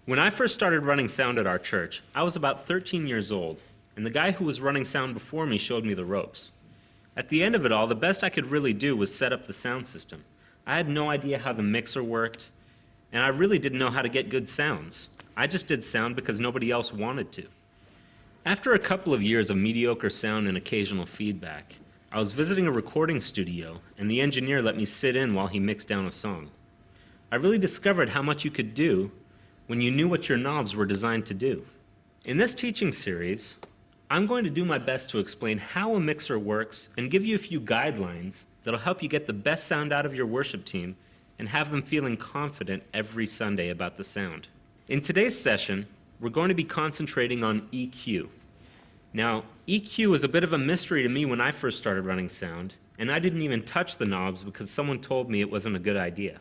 When I first started running sound at our church, I was about 13 years old, and the guy who was running sound before me showed me the ropes. At the end of it all, the best I could really do was set up the sound system. I had no idea how the mixer worked, and I really didn't know how to get good sounds. I just did sound because nobody else wanted to. After a couple of years of mediocre sound and occasional feedback, I was visiting a recording studio, and the engineer let me sit in while he mixed down a song. I really discovered how much you could do when you knew what your knobs were designed to do. In this teaching series, I'm going to do my best to explain how a mixer works and give you a few guidelines that'll help you get the best sound out of your worship team and have them feeling confident every Sunday about the sound. In today's session, we're going to be concentrating on EQ. Now, EQ is a bit of a mystery to me when I first started running sound, and I didn't even touch the knobs because someone told me it wasn't a good idea.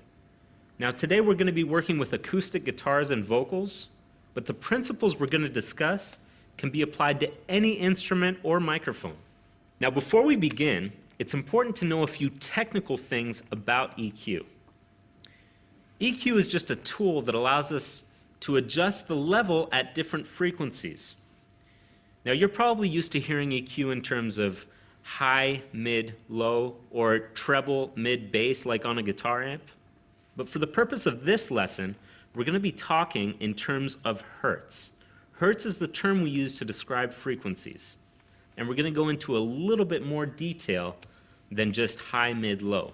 Now, today we're going to be working with acoustic guitars and vocals, but the principles we're going to discuss can be applied to any instrument or microphone. Now, before we begin, it's important to know a few technical things about EQ. EQ is just a tool that allows us to adjust the level at different frequencies. Now, you're probably used to hearing EQ in terms of high, mid, low, or treble, mid, bass, like on a guitar amp. But for the purpose of this lesson, we're going to be talking in terms of hertz. Hertz is the term we use to describe frequencies. And we're going to go into a little bit more detail than just high, mid, low.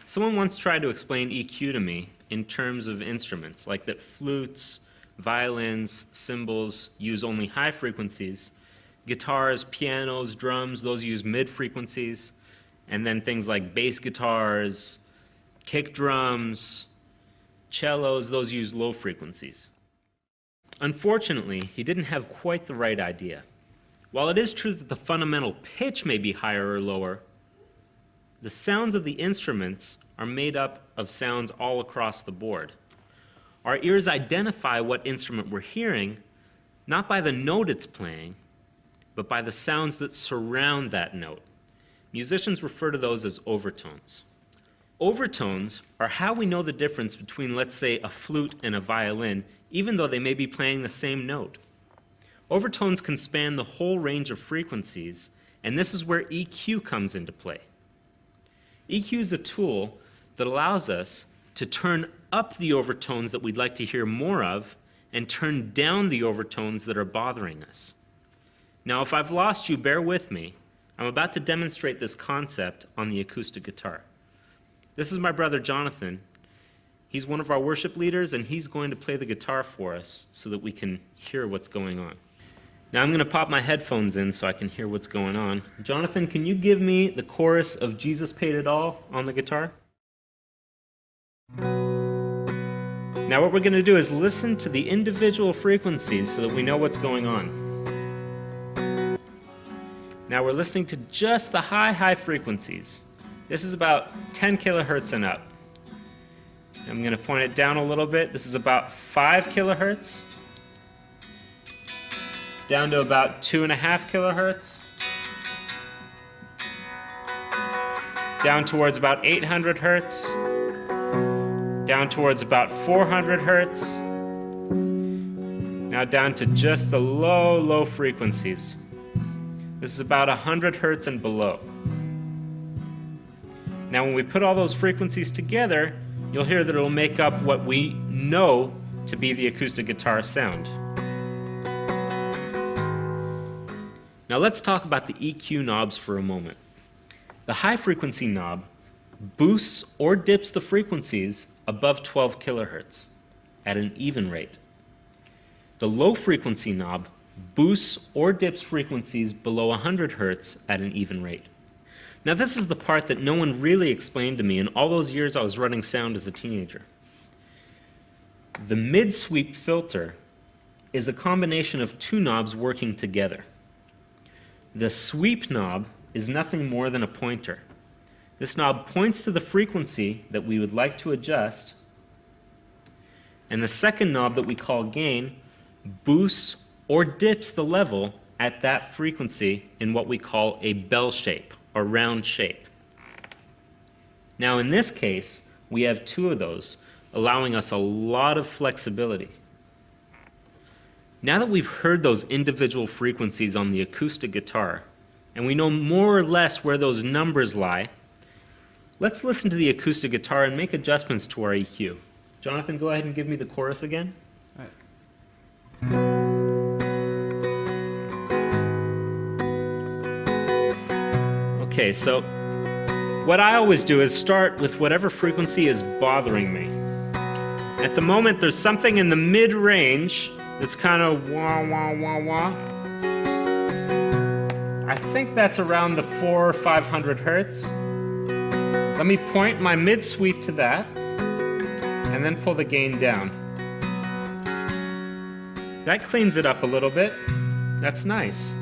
Someone once tried to explain EQ to me in terms of instruments, like that flutes, violins, cymbals use only high frequencies, guitars, pianos, drums, those use mid frequencies, and then things like bass guitars, kick drums, cellos, those use low frequencies. Unfortunately, he didn't have quite the right idea. While it is true that the fundamental pitch may be higher or lower, the sounds of the instruments are made up of sounds all across the board. Our ears identify what instrument we're hearing, not by the note it's playing, but by the sounds that surround that note. Musicians refer to those as overtones. Overtones are how we know the difference between, let's say, a flute and a violin, even though they may be playing the same note. Overtones can span the whole range of frequencies, and this is where EQ comes into play. EQ is a tool that allows us to turn up the overtones that we'd like to hear more of and turn down the overtones that are bothering us. Now, if I've lost you, bear with me. I'm about to demonstrate this concept on the acoustic guitar. This is my brother Jonathan. He's one of our worship leaders, and he's going to play the guitar for us so that we can hear what's going on. Now I'm going to pop my headphones in so I can hear what's going on. Jonathan, can you give me the chorus of Jesus Paid It All on the guitar? Now what we're going to do is listen to the individual frequencies so that we know what's going on. Now we're listening to just the high frequencies. This is about 10 kilohertz and up. I'm going to point it down a little bit. This is about 5 kilohertz. Down to about 2.5 kilohertz. Down towards about 800 hertz. Down towards about 400 hertz. Now down to just the low frequencies. This is about 100 hertz and below. Now when we put all those frequencies together, you'll hear that it'll make up what we know to be the acoustic guitar sound. Now let's talk about the EQ knobs for a moment. The high frequency knob boosts or dips the frequencies above 12 kilohertz at an even rate. The low frequency knob boosts or dips frequencies below 100 hertz at an even rate. Now this is the part that no one really explained to me in all those years I was running sound as a teenager. The mid-sweep filter is a combination of two knobs working together. The sweep knob is nothing more than a pointer. This knob points to the frequency that we would like to adjust, and the second knob that we call gain boosts or dips the level at that frequency in what we call a bell shape or round shape. Now in this case, we have two of those, allowing us a lot of flexibility. Now that we've heard those individual frequencies on the acoustic guitar, and we know more or less where those numbers lie, let's listen to the acoustic guitar and make adjustments to our EQ. Jonathan, go ahead and give me the chorus again. All right. Okay, so what I always do is start with whatever frequency is bothering me. At the moment, there's something in the mid-range that's kind of wah, wah, wah, wah. I think that's around the 400 or 500 hertz. Let me point my mid-sweep to that, and then pull the gain down. That cleans it up a little bit. That's nice.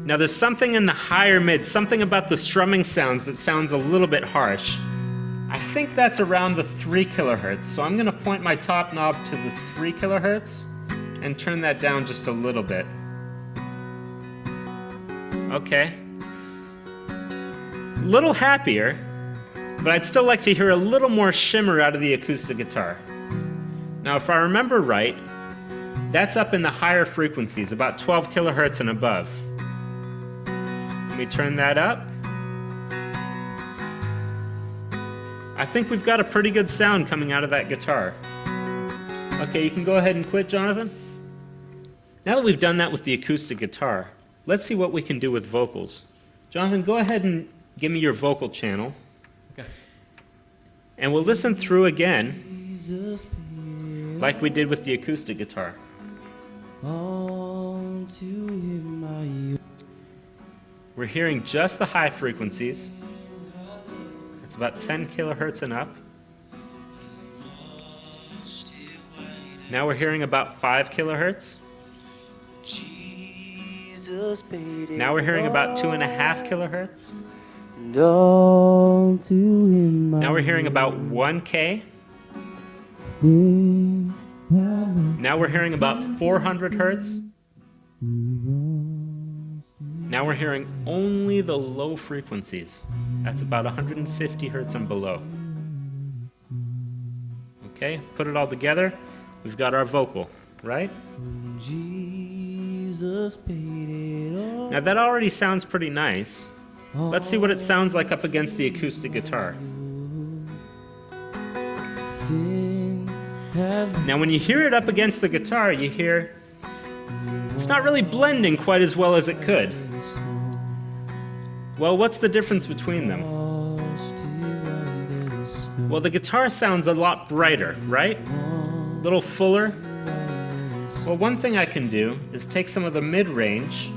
Now there's something in the higher mid, something about the strumming sounds that sounds a little bit harsh. I think that's around the 3 kilohertz, so I'm going to point my top knob to the 3 kilohertz and turn that down just a little bit. Okay. A little happier, but I'd still like to hear a little more shimmer out of the acoustic guitar. Now if I remember right, that's up in the higher frequencies, about 12 kilohertz and above. Let me turn that up. I think we've got a pretty good sound coming out of that guitar. Okay, you can go ahead and quit, Jonathan. Now that we've done that with the acoustic guitar, let's see what we can do with vocals. Jonathan, go ahead and give me your vocal channel. Okay. And we'll listen through again, like we did with the acoustic guitar. We're hearing just the high frequencies. It's about 10 kilohertz and up. Now we're hearing about 5 kilohertz. Now we're hearing about 2.5 kilohertz. Now we're hearing about 1K. Now we're hearing about 400 hertz. Now we're hearing only the low frequencies. That's about 150 hertz and below. Okay, put it all together. We've got our vocal, right? Now that already sounds pretty nice. Let's see what it sounds like up against the acoustic guitar. Now when you hear it up against the guitar, you hear it's not really blending quite as well as it could. Well, what's the difference between them? Well, the guitar sounds a lot brighter, right? A little fuller. Well, one thing I can do is take some of the mid-range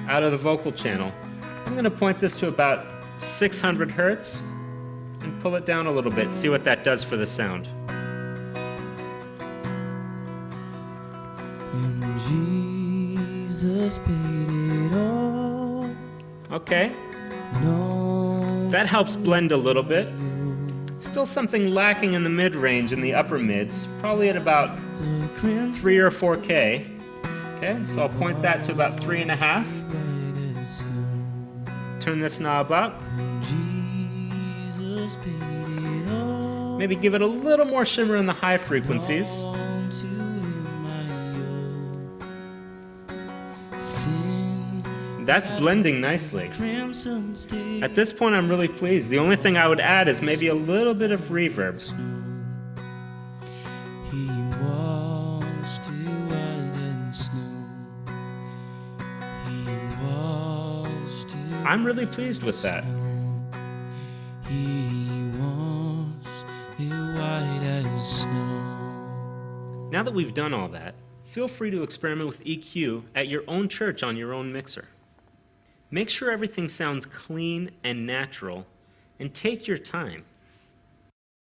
out of the vocal channel. I'm going to point this to about 600 hertz and pull it down a little bit, see what that does for the sound. Okay. That helps blend a little bit. Still something lacking in the mid-range and the upper mids, probably at about 3 or 4K. Okay, so I'll point that to about 3.5. Turn this knob up. Maybe give it a little more shimmer in the high frequencies. That's blending nicely. At this point, I'm really pleased. The only thing I would add is maybe a little bit of reverb. I'm really pleased with that. Now that we've done all that, feel free to experiment with EQ at your own church on your own mixer. Make sure everything sounds clean and natural, and take your time.